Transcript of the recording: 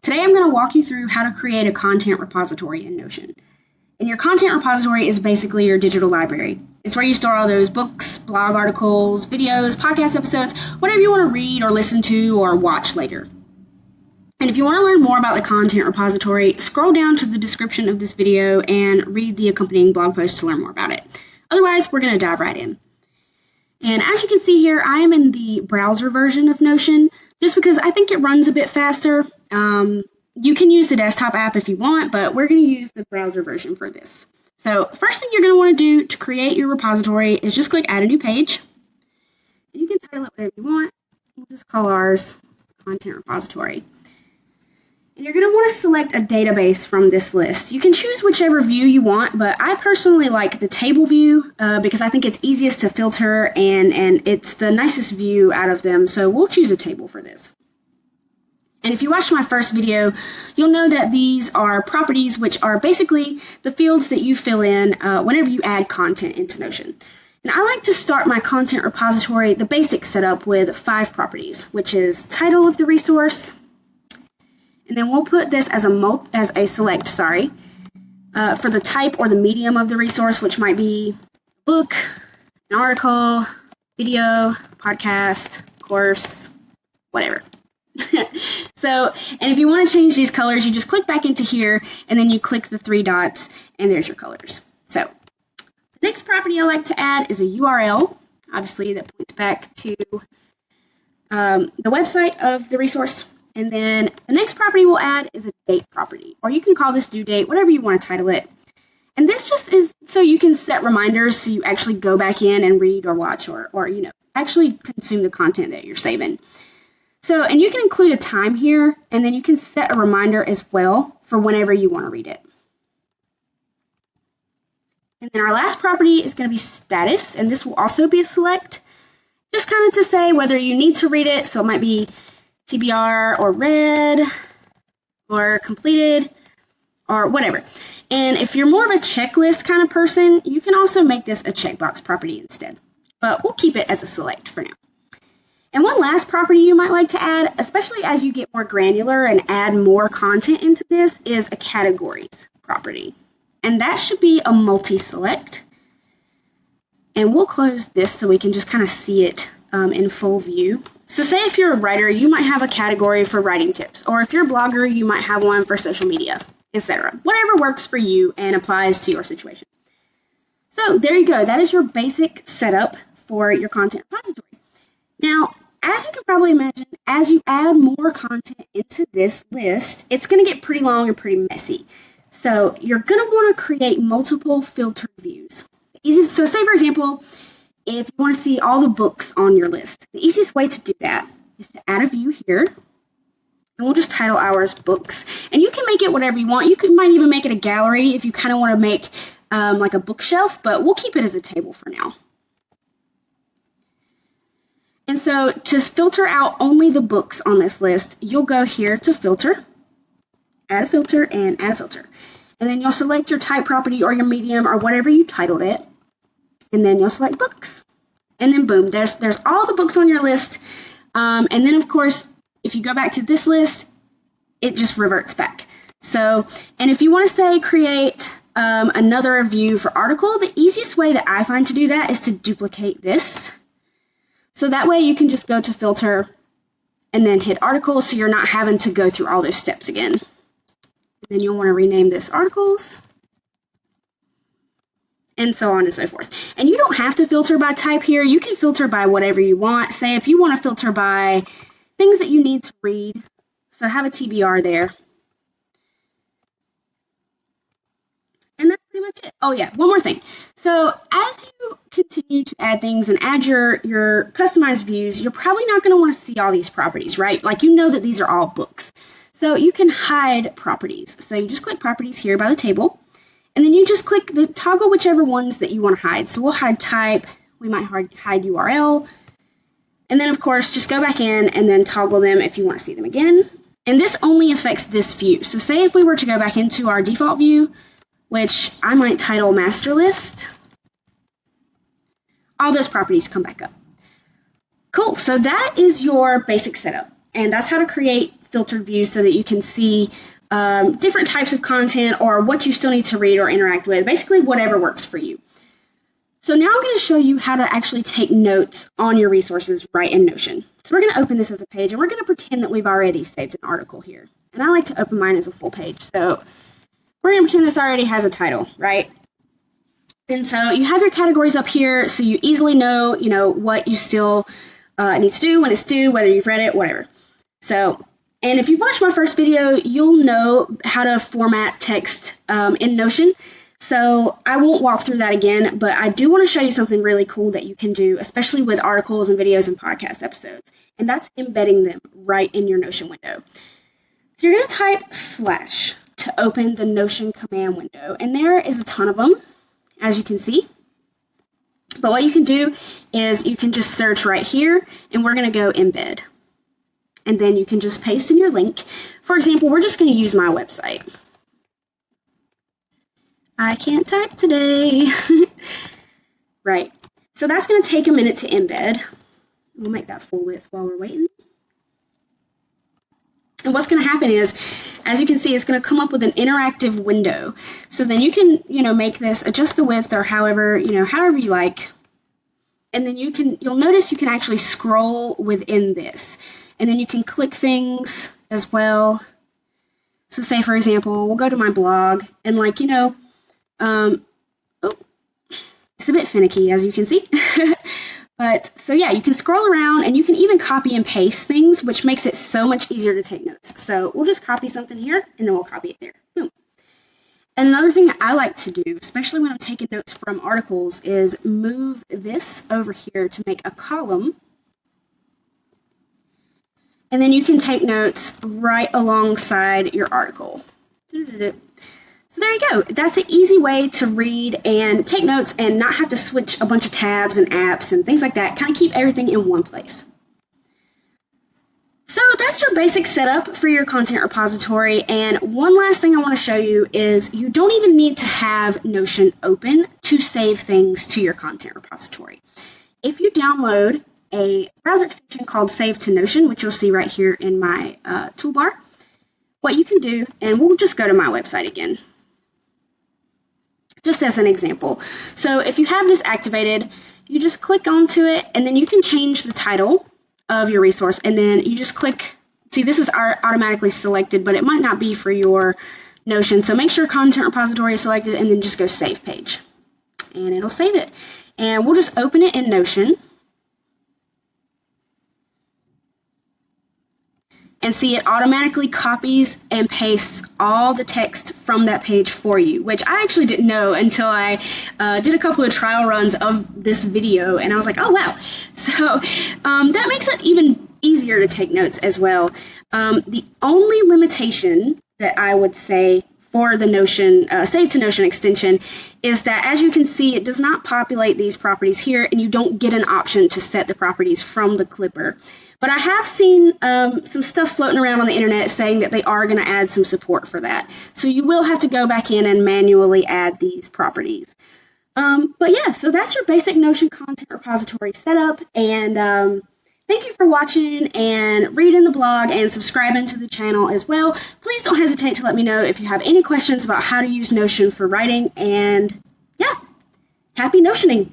today I'm going to walk you through how to create a content repository in Notion. And your content repository is basically your digital library. It's where you store all those books, blog articles, videos, podcast episodes, whatever you want to read or listen to or watch later. And if you want to learn more about the content repository, scroll down to the description of this video and read the accompanying blog post to learn more about it. Otherwise, we're going to dive right in. And as you can see here, I am in the browser version of Notion just because I think it runs a bit faster. You can use the desktop app if you want, but we're going to use the browser version for this. So first thing you're going to want to do to create your repository is just click Add a New Page. And you can title it whatever you want. We'll just call ours Content Repository. And you're going to want to select a database from this list. You can choose whichever view you want, but I personally like the table view because I think it's easiest to filter and it's the nicest view out of them, so we'll choose a table for this. And if you watched my first video, you'll know that these are properties, which are basically the fields that you fill in whenever you add content into Notion. And I like to start my content repository, the basic setup, with 5 properties, which is title of the resource, and then we'll put this as a select, for the type or the medium of the resource, which might be book, an article, video, podcast, course, whatever. So, and if you want to change these colors, you just click back into here, and then you click the 3 dots, and there's your colors. So, the next property I like to add is a URL, obviously that points back to the website of the resource. And then the next property we'll add is a date property, or you can call this due date, whatever you want to title it. And this just is so you can set reminders so you actually go back in and read or watch or actually consume the content that you're saving. So, and you can include a time here, and then you can set a reminder as well for whenever you want to read it. And then our last property is going to be status, and this will also be a select, just kind of to say whether you need to read it. So it might be TBR or read or completed or whatever. And if you're more of a checklist kind of person, you can also make this a checkbox property instead. But we'll keep it as a select for now. And one last property you might like to add, especially as you get more granular and add more content into this, is a categories property. And that should be a multi-select. And we'll close this so we can just kind of see it in full view. So say if you're a writer, you might have a category for writing tips, or if you're a blogger, you might have one for social media, etc. Whatever works for you and applies to your situation. So there you go. That is your basic setup for your content repository. Now, as you can probably imagine, as you add more content into this list, it's going to get pretty long and pretty messy. So you're going to want to create multiple filtered views. So say, for example, if you want to see all the books on your list, the easiest way to do that is to add a view here, and we'll just title ours books. And you can make it whatever you want. You might even make it a gallery if you kind of want to make like a bookshelf, but we'll keep it as a table for now. And so to filter out only the books on this list, you'll go here to filter, add a filter, and add a filter. And then you'll select your type property or your medium or whatever you titled it. And then you'll select books. And then boom, there's all the books on your list. And then of course, if you go back to this list, it just reverts back. So, and if you want to say create another view for article, the easiest way that I find to do that is to duplicate this. So that way you can just go to filter and then hit article, so you're not having to go through all those steps again. And then you'll want to rename this articles, and so on and so forth. And you don't have to filter by type here. You can filter by whatever you want. Say if you want to filter by things that you need to read, so have a TBR there. And that's pretty much it. Oh yeah, one more thing. So as you continue to add things and add your customized views, you're probably not going to want to see all these properties, right? Like you know that these are all books. So you can hide properties. So you just click properties here by the table, and then you just click the toggle whichever ones that you want to hide. So we'll hide type, we might hide URL, and then of course just go back in and then toggle them if you want to see them again. And this only affects this view. So say if we were to go back into our default view, which I might title master list, all those properties come back up. Cool, so that is your basic setup. And that's how to create filtered view so that you can see different types of content or what you still need to read or interact with, basically whatever works for you. So now I'm going to show you how to actually take notes on your resources right in Notion. So we're going to open this as a page, and we're going to pretend that we've already saved an article here. And I like to open mine as a full page. So we're going to pretend this already has a title, right? And so you have your categories up here, so you easily know, what you still need to do, when it's due, whether you've read it, whatever. So, and if you've watched my first video, you'll know how to format text in Notion. So I won't walk through that again, but I do want to show you something really cool that you can do, especially with articles and videos and podcast episodes, and that's embedding them right in your Notion window. So you're going to type / to open the Notion command window, and there is a ton of them, as you can see. But what you can do is you can just search right here, and we're going to go embed. And then you can just paste in your link. For example, we're just going to use my website. I can't type today. Right. So that's going to take a minute to embed. We'll make that full width while we're waiting. And what's going to happen is, as you can see, it's going to come up with an interactive window. So then you can, make this, adjust the width or however you like. And then you'll notice you can actually scroll within this. And then you can click things as well. So say, for example, we'll go to my blog and it's a bit finicky, as you can see. But so yeah, you can scroll around and you can even copy and paste things, which makes it so much easier to take notes. So we'll just copy something here and then we'll copy it there. Boom. And another thing that I like to do, especially when I'm taking notes from articles, is move this over here to make a column. And then you can take notes right alongside your article. So there you go. That's an easy way to read and take notes and not have to switch a bunch of tabs and apps and things like that. Kind of keep everything in one place. So that's your basic setup for your content repository. And one last thing I want to show you is you don't even need to have Notion open to save things to your content repository. If you download a browser extension called Save to Notion, which you'll see right here in my toolbar, what you can do, and we'll just go to my website again, just as an example. So if you have this activated, you just click onto it, and then you can change the title of your resource, and then you just click. See, this is automatically selected, but it might not be for your Notion. So make sure Content Repository is selected, and then just go Save Page, and it'll save it. And we'll just open it in Notion. And see, it automatically copies and pastes all the text from that page for you, which I actually didn't know until I did a couple of trial runs of this video, and I was like, oh, wow. So that makes it even easier to take notes as well. The only limitation that I would say for the Notion Save to Notion extension is that, as you can see, it does not populate these properties here, and you don't get an option to set the properties from the clipper. But I have seen some stuff floating around on the internet saying that they are going to add some support for that. So you will have to go back in and manually add these properties. But yeah, so that's your basic Notion content repository setup. And thank you for watching and reading the blog and subscribing to the channel as well. Please don't hesitate to let me know if you have any questions about how to use Notion for writing. And yeah, happy Notioning.